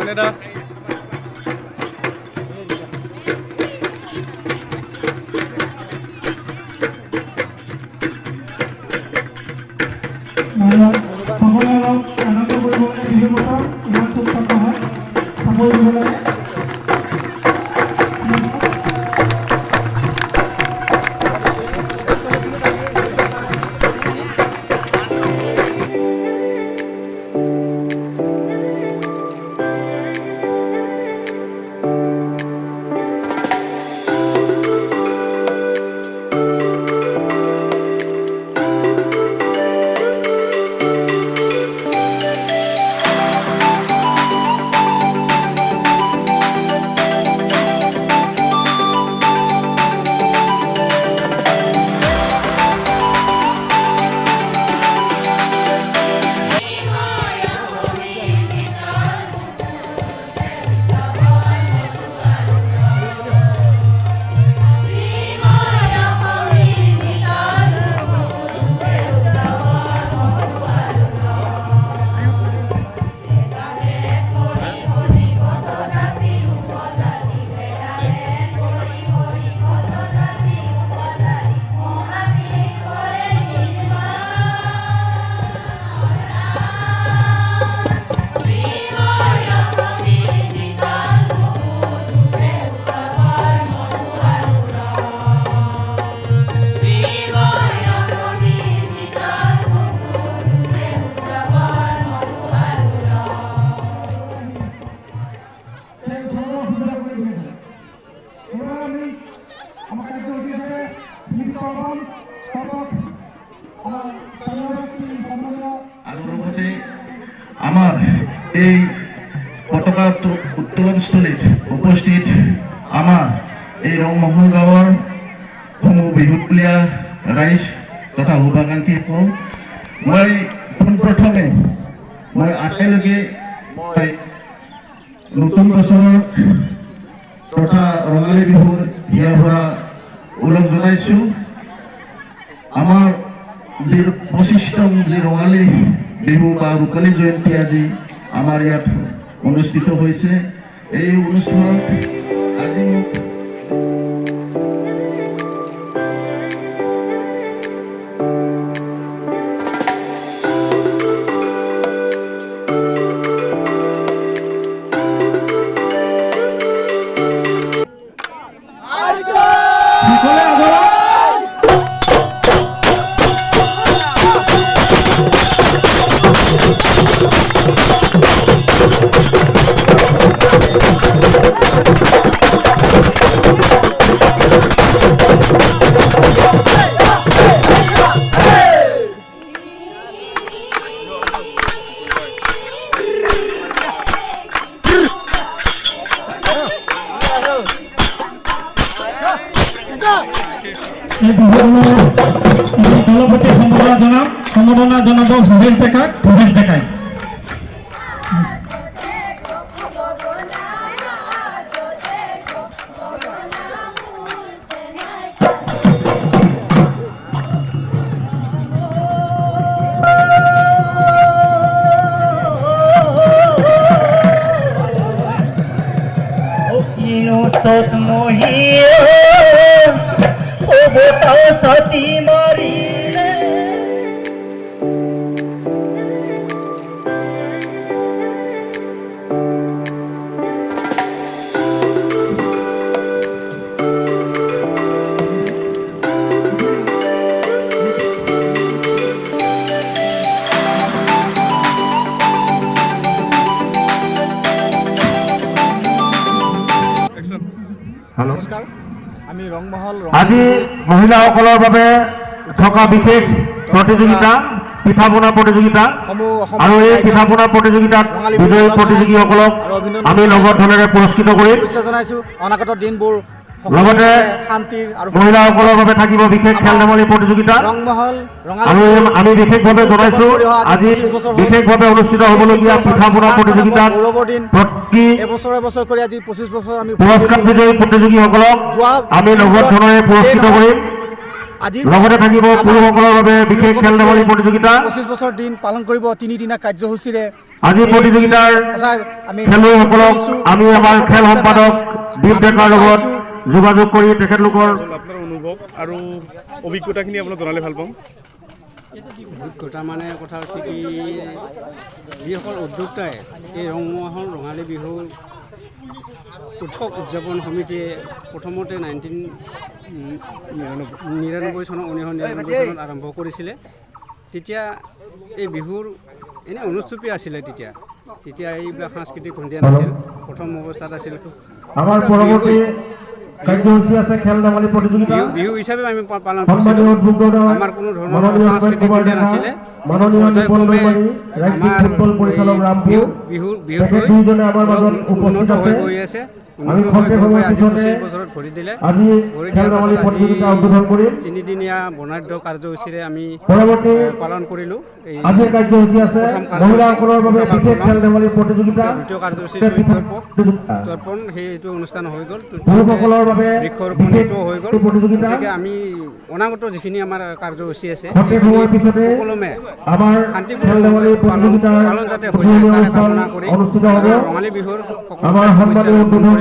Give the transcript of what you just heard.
Canada. আমাৰ এই পতাকা উত্তোলনস্থলীত উপস্থিত আমাৰ এই ৰংমহল গাঁৱৰ সমূহ বিহুপ্ৰিয়া ৰাইজ তথা শুভাকাংক্ষীসকল মই পোনপ্ৰথমে মই আটাইলৈকে নতুন বছৰৰ তথা ৰঙালী বিহুৰ হিয়া ভৰা ওলগ জনাইছোঁ। আমাৰ যি 25তম যি ৰঙালী বিহু বা ৰূপালী জয়ন্তী আজি আমাৰ ইয়াত অনুষ্ঠিত হৈছে। এই অনুষ্ঠানত আজি সম্বোধনা জনাব ভূপেশ ডেকাই। সত মহিয়ে ও বোতা সতী মারি নমস্কাৰ, আমি ৰংমহল আজি মহিলাসকলৰ বাবে থকা বিশেষ প্ৰতিযোগিতা পিঠা বনা প্ৰতিযোগিতা আৰু এই পিঠা বনা প্ৰতিযোগিতাত বিজয়ী প্ৰতিযোগীসকলক আমি লগত ধৰণে পুৰস্কৃত কৰিম। জনাইছোঁ অনাগত দিনবোৰ লগতে শান্তিৰ আৰু মহিলাসকলৰ বাবে থাকিব বিশেষ খেল ধেমালি প্ৰতিযোগিতা। ৰংমহল আৰু আমি বিশেষভাৱে জনাইছোঁ আজি বিশেষভাৱে অনুষ্ঠিত হ'বলগীয়া পিঠা বনা প্ৰতিযোগিতাত প্ৰতি এবছৰ কৰি আজি 25 বছৰ আমি পুৰস্কাৰ বিজয়ী প্ৰতিযোগীসকলক আমি লগত ধৰণে পুৰস্কৃত কৰিম। আজিৰ লগতে থাকিব পুৰুষসকলৰ বাবে বিশেষ খেল ধেমালি প্ৰতিযোগিতা 25 বছৰ দিন পালন কৰিব তিনিদিনীয়া কাৰ্যসূচীৰে আজি প্ৰতিযোগিতাৰ আমি খেলুৱৈসকলক আমি আমাৰ খেল সম্পাদক দীপ ডেকাৰ লগত যোগাযোগ কৰি তেখেতলোকৰ আপোনাৰ অনুভৱ আৰু অভিজ্ঞতাখিনি আপোনাক জনালে ভাল পাম। অভিজ্ঞতা মানে কথা হৈছে কি যিসকল উদ্যোক্তাই এই ৰংমহল ৰঙালী বিহু উৎসৱ উদযাপন সমিতিয়ে প্ৰথমতে 1999 চনত 1999 চনত আৰম্ভ কৰিছিলে। তেতিয়া এই বিহুৰ এনে অনুষ্ঠুপি আছিলে। তেতিয়া এইবিলাক সাংস্কৃতিক সন্ধিয়া নাছিল। প্ৰথম অৱস্থাত আছিল আমাৰ পৰৱৰ্তী কাৰ্যসূচী আছে খেল ধেমালি প্ৰতিযোগিতা বিহু হিচাপে আমি পালন কৰিছিলোঁ। আমাৰ কোনো ধৰণৰ সাংস্কৃতিক সন্ধিয়া নাছিলে। উন্নত হৈ গৈ আছে। আজি 25 বছৰত ভৰি দিলে। তিনিদিনীয়া বৰ্ণাঢ্য কাৰ্যসূচীৰে আমি পালন কৰিলোঁ। আজিৰ কাৰ্যসূচী আছে মহিলাসকলৰ বাবে বিশেষ খেল ধেমালি প্ৰতিযোগিতা দ্বিতীয় কাৰ্যসূচী তৰ্পণ সেইটো অনুষ্ঠান হৈ গ'ল। পুৰুষসকলৰ বাবে বৃক্ষৰোপণ এইটোও হৈ গ'ল। প্ৰতিযোগিতা গতিকে আমি অনাগত যিখিনি আমাৰ কাৰ্যসূচী আছে সঠিক সময়ৰ পিছতে সকলোমে আমাৰ খেল ধেমালি প্ৰতিযোগিতাৰ পালন যাতে হৈ যায় তাৰে কামনা কৰি অনুষ্ঠিত হ'ব। ৰঙালী বিহুৰ আমাৰ সন্মানীয় উদ্বোধক